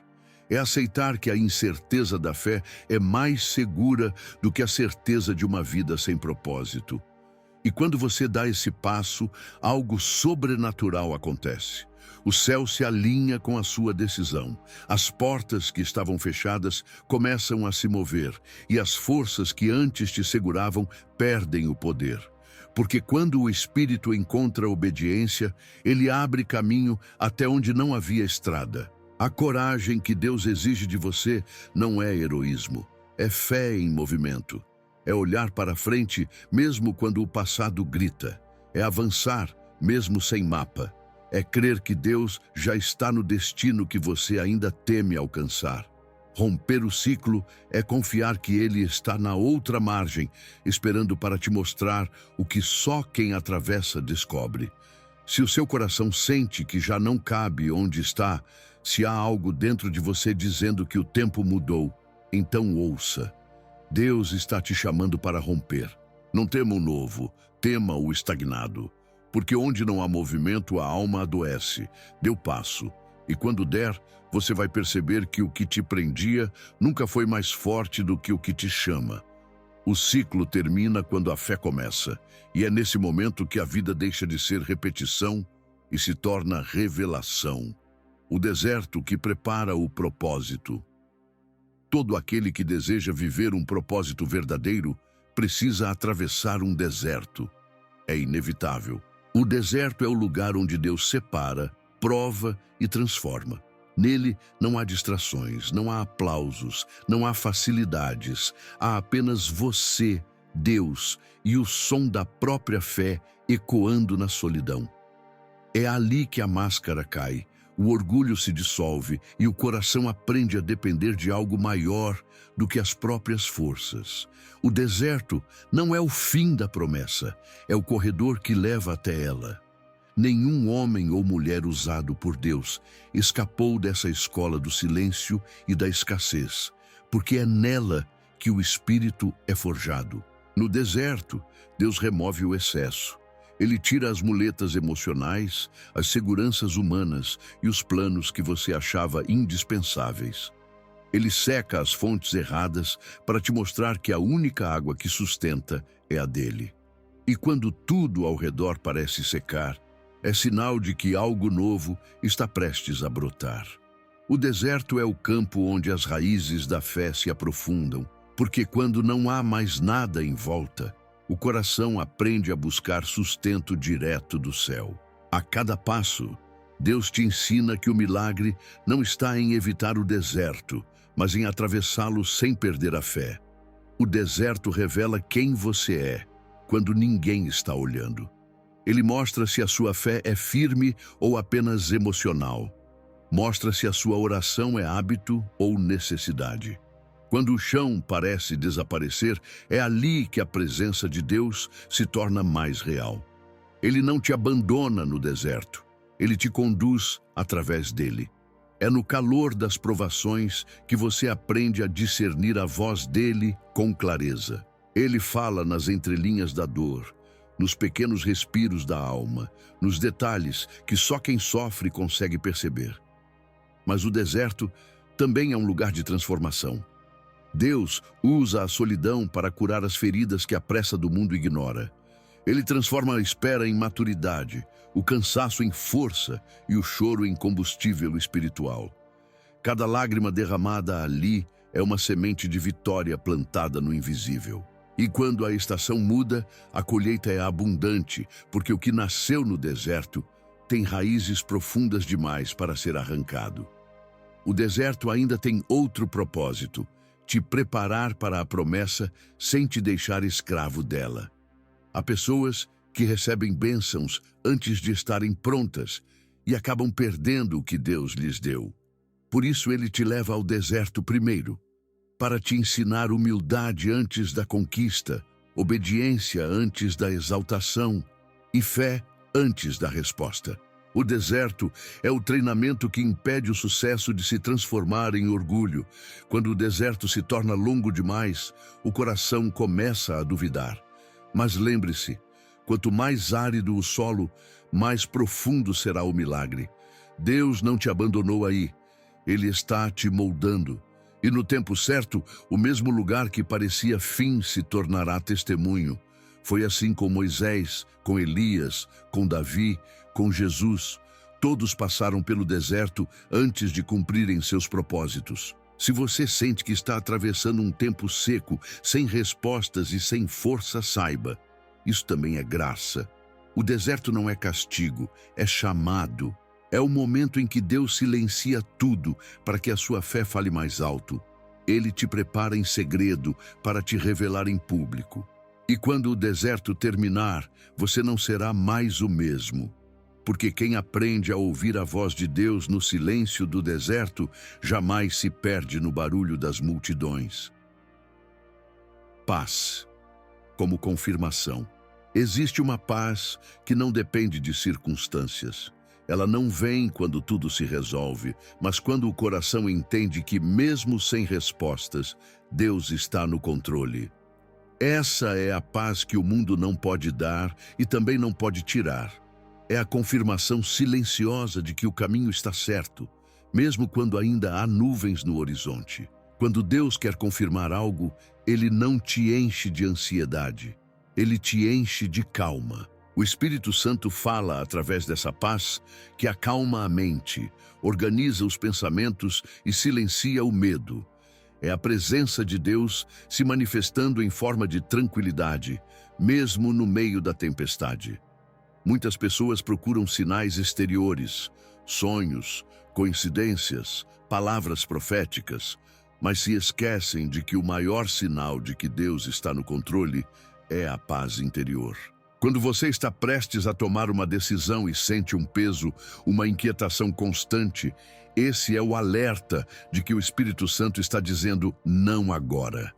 É aceitar que a incerteza da fé é mais segura do que a certeza de uma vida sem propósito. E quando você dá esse passo, algo sobrenatural acontece. O céu se alinha com a sua decisão. As portas que estavam fechadas começam a se mover, e as forças que antes te seguravam perdem o poder. Porque quando o Espírito encontra obediência, ele abre caminho até onde não havia estrada. A coragem que Deus exige de você não é heroísmo, é fé em movimento. É olhar para frente mesmo quando o passado grita. É avançar mesmo sem mapa. É crer que Deus já está no destino que você ainda teme alcançar. Romper o ciclo é confiar que Ele está na outra margem, esperando para te mostrar o que só quem atravessa descobre. Se o seu coração sente que já não cabe onde está, se há algo dentro de você dizendo que o tempo mudou, então ouça. Deus está te chamando para romper. Não tema o novo, tema o estagnado. Porque onde não há movimento, a alma adoece. Dê o passo. E quando der, você vai perceber que o que te prendia nunca foi mais forte do que o que te chama. O ciclo termina quando a fé começa. E é nesse momento que a vida deixa de ser repetição e se torna revelação. O deserto que prepara o propósito. Todo aquele que deseja viver um propósito verdadeiro precisa atravessar um deserto. É inevitável. O deserto é o lugar onde Deus separa, prova e transforma. Nele não há distrações, não há aplausos, não há facilidades. Há apenas você, Deus, e o som da própria fé ecoando na solidão. É ali que a máscara cai. O orgulho se dissolve e o coração aprende a depender de algo maior do que as próprias forças. O deserto não é o fim da promessa, é o corredor que leva até ela. Nenhum homem ou mulher usado por Deus escapou dessa escola do silêncio e da escassez, porque é nela que o espírito é forjado. No deserto, Deus remove o excesso. Ele tira as muletas emocionais, as seguranças humanas e os planos que você achava indispensáveis. Ele seca as fontes erradas para te mostrar que a única água que sustenta é a dele. E quando tudo ao redor parece secar, é sinal de que algo novo está prestes a brotar. O deserto é o campo onde as raízes da fé se aprofundam, porque quando não há mais nada em volta, o coração aprende a buscar sustento direto do céu. A cada passo, Deus te ensina que o milagre não está em evitar o deserto, mas em atravessá-lo sem perder a fé. O deserto revela quem você é, quando ninguém está olhando. Ele mostra se a sua fé é firme ou apenas emocional. Mostra se a sua oração é hábito ou necessidade. Quando o chão parece desaparecer, é ali que a presença de Deus se torna mais real. Ele não te abandona no deserto, ele te conduz através dele. É no calor das provações que você aprende a discernir a voz dele com clareza. Ele fala nas entrelinhas da dor, nos pequenos respiros da alma, nos detalhes que só quem sofre consegue perceber. Mas o deserto também é um lugar de transformação. Deus usa a solidão para curar as feridas que a pressa do mundo ignora. Ele transforma a espera em maturidade, o cansaço em força e o choro em combustível espiritual. Cada lágrima derramada ali é uma semente de vitória plantada no invisível. E quando a estação muda, a colheita é abundante, porque o que nasceu no deserto tem raízes profundas demais para ser arrancado. O deserto ainda tem outro propósito: te preparar para a promessa sem te deixar escravo dela. Há pessoas que recebem bênçãos antes de estarem prontas e acabam perdendo o que Deus lhes deu. Por isso ele te leva ao deserto primeiro, para te ensinar humildade antes da conquista, obediência antes da exaltação e fé antes da resposta. O deserto é o treinamento que impede o sucesso de se transformar em orgulho. Quando o deserto se torna longo demais, o coração começa a duvidar. Mas lembre-se, quanto mais árido o solo, mais profundo será o milagre. Deus não te abandonou aí. Ele está te moldando. E no tempo certo, o mesmo lugar que parecia fim se tornará testemunho. Foi assim com Moisés, com Elias, com Davi, com Jesus. Todos passaram pelo deserto antes de cumprirem seus propósitos. Se você sente que está atravessando um tempo seco, sem respostas e sem força, saiba, isso também é graça. O deserto não é castigo, é chamado. É o momento em que Deus silencia tudo para que a sua fé fale mais alto. Ele te prepara em segredo para te revelar em público. E quando o deserto terminar, você não será mais o mesmo. Porque quem aprende a ouvir a voz de Deus no silêncio do deserto, jamais se perde no barulho das multidões. Paz. Como confirmação. Existe uma paz que não depende de circunstâncias. Ela não vem quando tudo se resolve, mas quando o coração entende que, mesmo sem respostas, Deus está no controle. Essa é a paz que o mundo não pode dar e também não pode tirar. É a confirmação silenciosa de que o caminho está certo, mesmo quando ainda há nuvens no horizonte. Quando Deus quer confirmar algo, Ele não te enche de ansiedade. Ele te enche de calma. O Espírito Santo fala através dessa paz que acalma a mente, organiza os pensamentos e silencia o medo. É a presença de Deus se manifestando em forma de tranquilidade, mesmo no meio da tempestade. Muitas pessoas procuram sinais exteriores, sonhos, coincidências, palavras proféticas, mas se esquecem de que o maior sinal de que Deus está no controle é a paz interior. Quando você está prestes a tomar uma decisão e sente um peso, uma inquietação constante, esse é o alerta de que o Espírito Santo está dizendo não agora.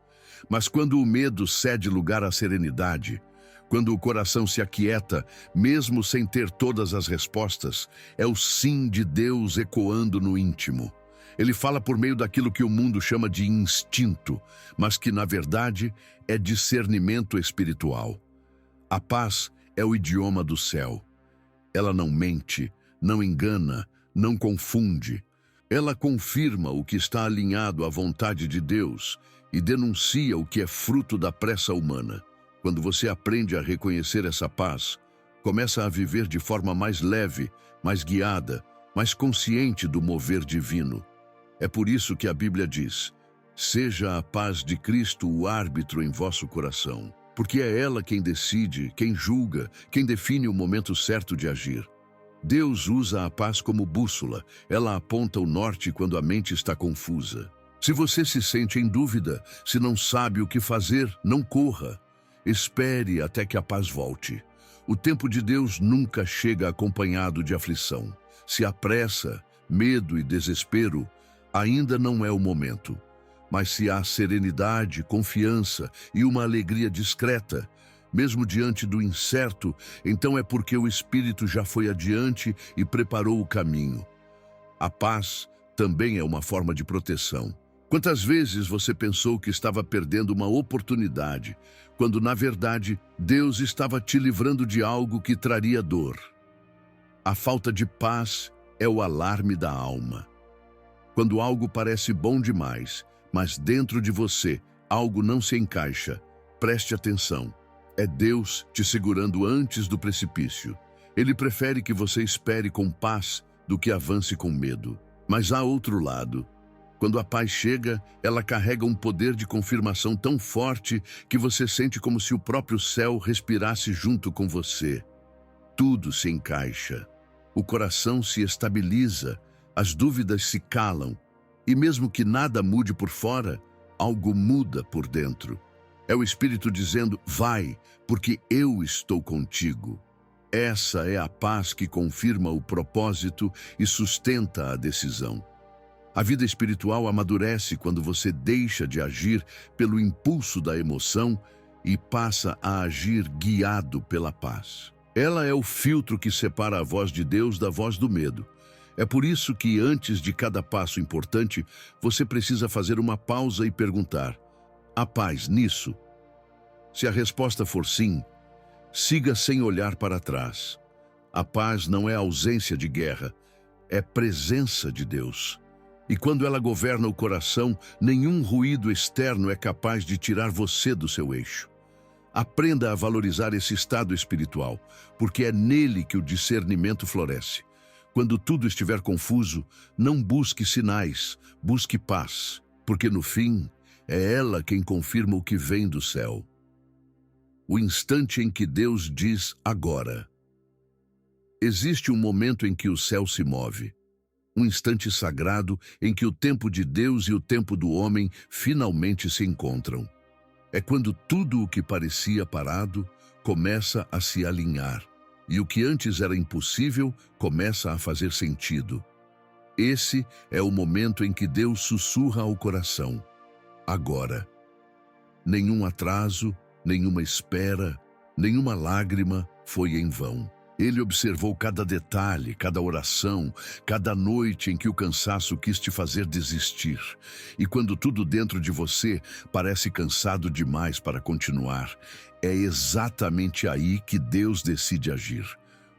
Mas quando o medo cede lugar à serenidade, quando o coração se aquieta, mesmo sem ter todas as respostas, é o sim de Deus ecoando no íntimo. Ele fala por meio daquilo que o mundo chama de instinto, mas que, na verdade, é discernimento espiritual. A paz é o idioma do céu. Ela não mente, não engana, não confunde. Ela confirma o que está alinhado à vontade de Deus e denuncia o que é fruto da pressa humana. Quando você aprende a reconhecer essa paz, começa a viver de forma mais leve, mais guiada, mais consciente do mover divino. É por isso que a Bíblia diz: seja a paz de Cristo o árbitro em vosso coração, porque é ela quem decide, quem julga, quem define o momento certo de agir. Deus usa a paz como bússola, ela aponta o norte quando a mente está confusa. Se você se sente em dúvida, se não sabe o que fazer, não corra. Espere até que a paz volte. O tempo de Deus nunca chega acompanhado de aflição. Se há pressa, medo e desespero, ainda não é o momento. Mas se há serenidade, confiança e uma alegria discreta, mesmo diante do incerto, então é porque o Espírito já foi adiante e preparou o caminho. A paz também é uma forma de proteção. Quantas vezes você pensou que estava perdendo uma oportunidade, quando, na verdade, Deus estava te livrando de algo que traria dor? A falta de paz é o alarme da alma. Quando algo parece bom demais, mas dentro de você algo não se encaixa, preste atenção. É Deus te segurando antes do precipício. Ele prefere que você espere com paz do que avance com medo. Mas há outro lado. Quando a paz chega, ela carrega um poder de confirmação tão forte que você sente como se o próprio céu respirasse junto com você. Tudo se encaixa. O coração se estabiliza, as dúvidas se calam E mesmo que nada mude por fora, algo muda por dentro. É o Espírito dizendo: vai, porque eu estou contigo. Essa é a paz que confirma o propósito e sustenta a decisão. A vida espiritual amadurece quando você deixa de agir pelo impulso da emoção e passa a agir guiado pela paz. Ela é o filtro que separa a voz de Deus da voz do medo. É por isso que, antes de cada passo importante, você precisa fazer uma pausa e perguntar: há paz nisso? Se a resposta for sim, siga sem olhar para trás. A paz não é ausência de guerra, é presença de Deus. E quando ela governa o coração, nenhum ruído externo é capaz de tirar você do seu eixo. Aprenda a valorizar esse estado espiritual, porque é nele que o discernimento floresce. Quando tudo estiver confuso, não busque sinais, busque paz, porque no fim, é ela quem confirma o que vem do céu. O instante em que Deus diz agora. Existe um momento em que o céu se move. Um instante sagrado em que o tempo de Deus e o tempo do homem finalmente se encontram. É quando tudo o que parecia parado começa a se alinhar, e o que antes era impossível começa a fazer sentido. Esse é o momento em que Deus sussurra ao coração: agora. Nenhum atraso, nenhuma espera, nenhuma lágrima foi em vão. Ele observou cada detalhe, cada oração, cada noite em que o cansaço quis te fazer desistir. E quando tudo dentro de você parece cansado demais para continuar, é exatamente aí que Deus decide agir.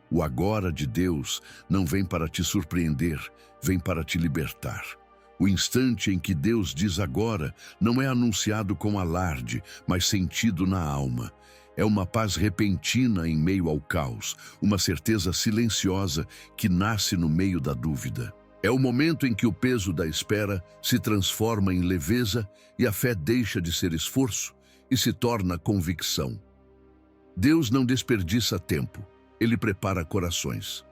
O agora de Deus não vem para te surpreender, vem para te libertar. O instante em que Deus diz agora não é anunciado com alarde, mas sentido na alma. É uma paz repentina em meio ao caos, uma certeza silenciosa que nasce no meio da dúvida. É o momento em que o peso da espera se transforma em leveza e a fé deixa de ser esforço e se torna convicção. Deus não desperdiça tempo, Ele prepara corações.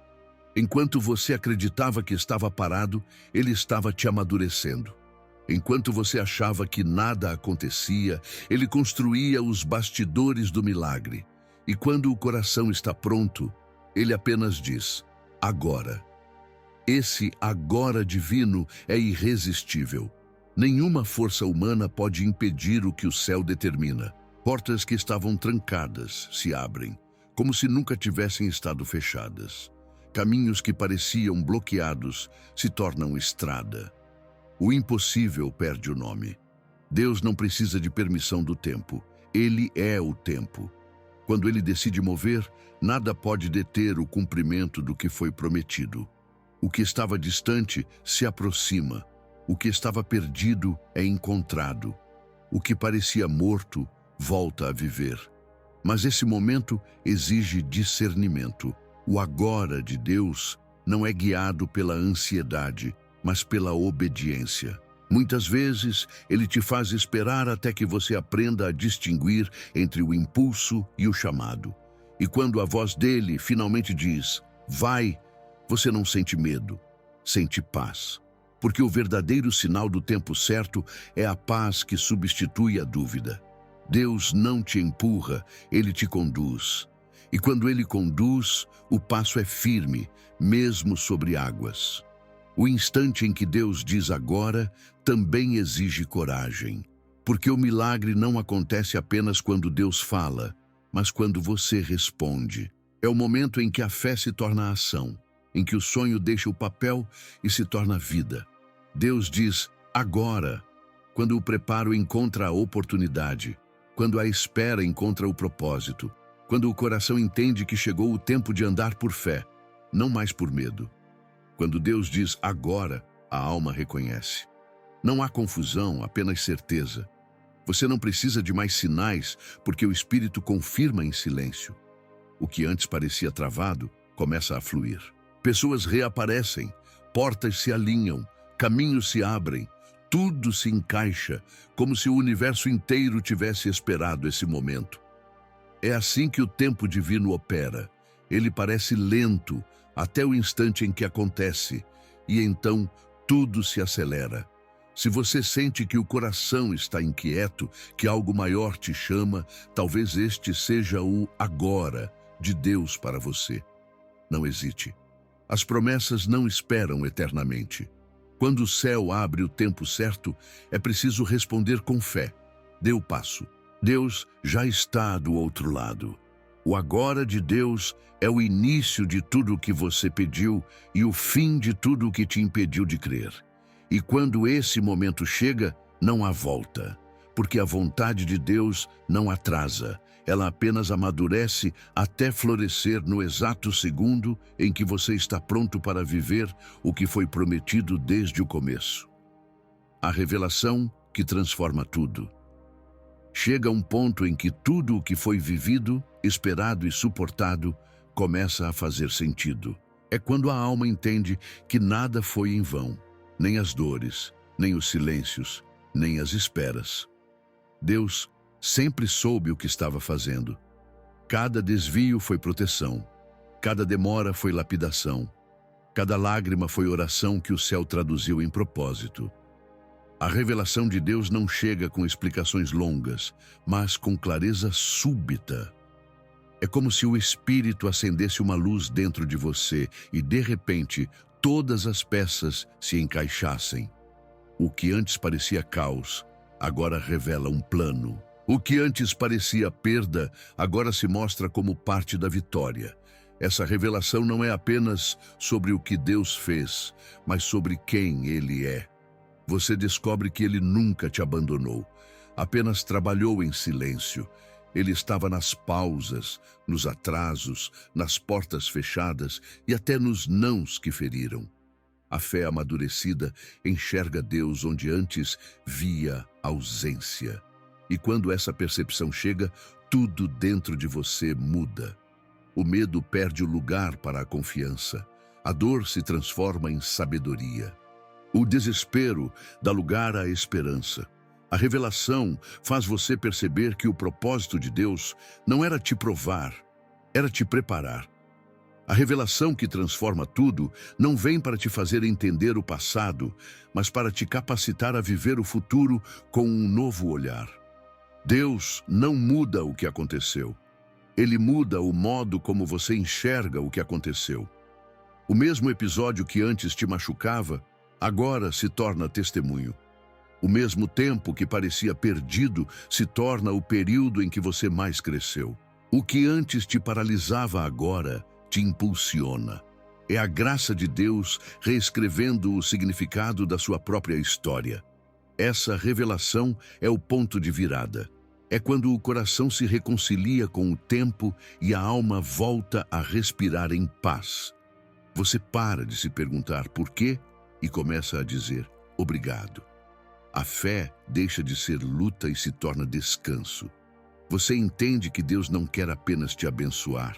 Enquanto você acreditava que estava parado, Ele estava te amadurecendo. Enquanto você achava que nada acontecia, Ele construía os bastidores do milagre. E quando o coração está pronto, Ele apenas diz: agora. Esse agora divino é irresistível. Nenhuma força humana pode impedir o que o céu determina. Portas que estavam trancadas se abrem, como se nunca tivessem estado fechadas. Caminhos que pareciam bloqueados se tornam estrada. O impossível perde o nome. Deus não precisa de permissão do tempo. Ele é o tempo. Quando Ele decide mover, nada pode deter o cumprimento do que foi prometido. O que estava distante se aproxima. O que estava perdido é encontrado. O que parecia morto volta a viver. Mas esse momento exige discernimento. O agora de Deus não é guiado pela ansiedade, mas pela obediência. Muitas vezes, Ele te faz esperar até que você aprenda a distinguir entre o impulso e o chamado. E quando a voz dele finalmente diz: vai, você não sente medo, sente paz. Porque o verdadeiro sinal do tempo certo é a paz que substitui a dúvida. Deus não te empurra, Ele te conduz. E quando Ele conduz, o passo é firme, mesmo sobre águas. O instante em que Deus diz agora também exige coragem, porque o milagre não acontece apenas quando Deus fala, mas quando você responde. É o momento em que a fé se torna ação, em que o sonho deixa o papel e se torna vida. Deus diz agora, quando o preparo encontra a oportunidade, quando a espera encontra o propósito, quando o coração entende que chegou o tempo de andar por fé, não mais por medo. Quando Deus diz agora, a alma reconhece. Não há confusão, apenas certeza. Você não precisa de mais sinais, porque o Espírito confirma em silêncio. O que antes parecia travado, começa a fluir. Pessoas reaparecem, portas se alinham, caminhos se abrem, tudo se encaixa, como se o universo inteiro tivesse esperado esse momento. É assim que o tempo divino opera. Ele parece lento, até o instante em que acontece, e então tudo se acelera. Se você sente que o coração está inquieto, que algo maior te chama, talvez este seja o agora de Deus para você. Não hesite. As promessas não esperam eternamente. Quando o céu abre o tempo certo, é preciso responder com fé. Dê o passo. Deus já está do outro lado. O agora de Deus é o início de tudo o que você pediu e o fim de tudo o que te impediu de crer. E quando esse momento chega, não há volta, porque a vontade de Deus não atrasa, ela apenas amadurece até florescer no exato segundo em que você está pronto para viver o que foi prometido desde o começo. A revelação que transforma tudo. Chega um ponto em que tudo o que foi vivido, esperado e suportado começa a fazer sentido. É quando a alma entende que nada foi em vão. Nem as dores, nem os silêncios, nem as esperas. Deus sempre soube o que estava fazendo. Cada desvio foi proteção, cada demora foi lapidação, cada lágrima foi oração que o céu traduziu em propósito. A revelação de Deus não chega com explicações longas, mas com clareza súbita. É como se o Espírito acendesse uma luz dentro de você e, de repente, todas as peças se encaixassem. O que antes parecia caos, agora revela um plano. O que antes parecia perda, agora se mostra como parte da vitória. Essa revelação não é apenas sobre o que Deus fez, mas sobre quem Ele é. Você descobre que Ele nunca te abandonou, apenas trabalhou em silêncio. Ele estava nas pausas, nos atrasos, nas portas fechadas e até nos nãos que feriram. A fé amadurecida enxerga Deus onde antes via ausência. E quando essa percepção chega, tudo dentro de você muda. O medo perde o lugar para a confiança. A dor se transforma em sabedoria. O desespero dá lugar à esperança. A revelação faz você perceber que o propósito de Deus não era te provar, era te preparar. A revelação que transforma tudo não vem para te fazer entender o passado, mas para te capacitar a viver o futuro com um novo olhar. Deus não muda o que aconteceu. Ele muda o modo como você enxerga o que aconteceu. O mesmo episódio que antes te machucava, agora se torna testemunho. O mesmo tempo que parecia perdido se torna o período em que você mais cresceu. O que antes te paralisava agora te impulsiona. É a graça de Deus reescrevendo o significado da sua própria história. Essa revelação é o ponto de virada. É quando o coração se reconcilia com o tempo e a alma volta a respirar em paz. Você para de se perguntar por quê e começa a dizer obrigado. A fé deixa de ser luta e se torna descanso. Você entende que Deus não quer apenas te abençoar,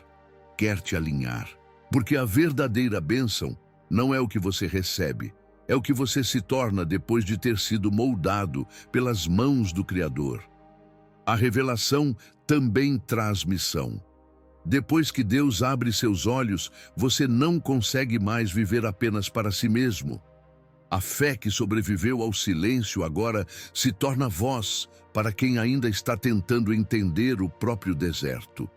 quer te alinhar. Porque a verdadeira bênção não é o que você recebe, é o que você se torna depois de ter sido moldado pelas mãos do Criador. A revelação também traz missão. Depois que Deus abre seus olhos, você não consegue mais viver apenas para si mesmo. A fé que sobreviveu ao silêncio agora se torna voz para quem ainda está tentando entender o próprio deserto.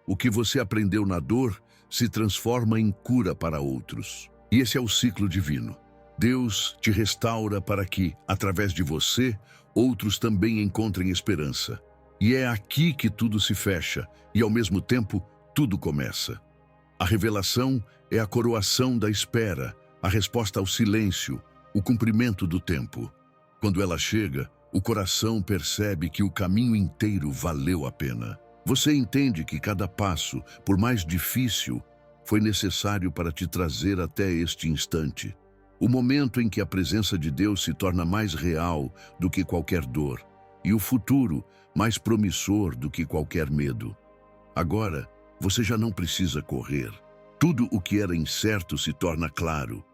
O que você aprendeu na dor se transforma em cura para outros. E esse é o ciclo divino. Deus te restaura para que, através de você, outros também encontrem esperança. E é aqui que tudo se fecha e, ao mesmo tempo, tudo começa. A revelação é a coroação da espera, a resposta ao silêncio, o cumprimento do tempo. Quando ela chega, o coração percebe que o caminho inteiro valeu a pena. Você entende que cada passo, por mais difícil, foi necessário para te trazer até este instante. O momento em que a presença de Deus se torna mais real do que qualquer dor, e o futuro mais promissor do que qualquer medo. Agora, você já não precisa correr. Tudo o que era incerto se torna claro.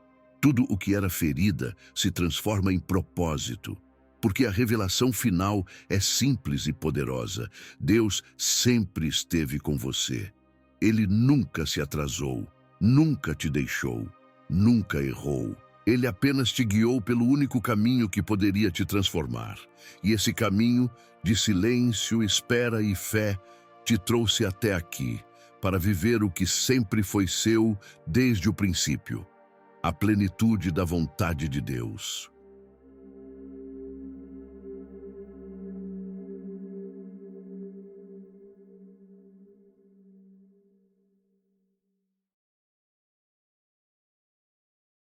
Tudo o que era ferida se transforma em propósito. Porque a revelação final é simples e poderosa. Deus sempre esteve com você. Ele nunca se atrasou, nunca te deixou, nunca errou. Ele apenas te guiou pelo único caminho que poderia te transformar. E esse caminho de silêncio, espera e fé te trouxe até aqui, para viver o que sempre foi seu desde o princípio, a plenitude da vontade de Deus.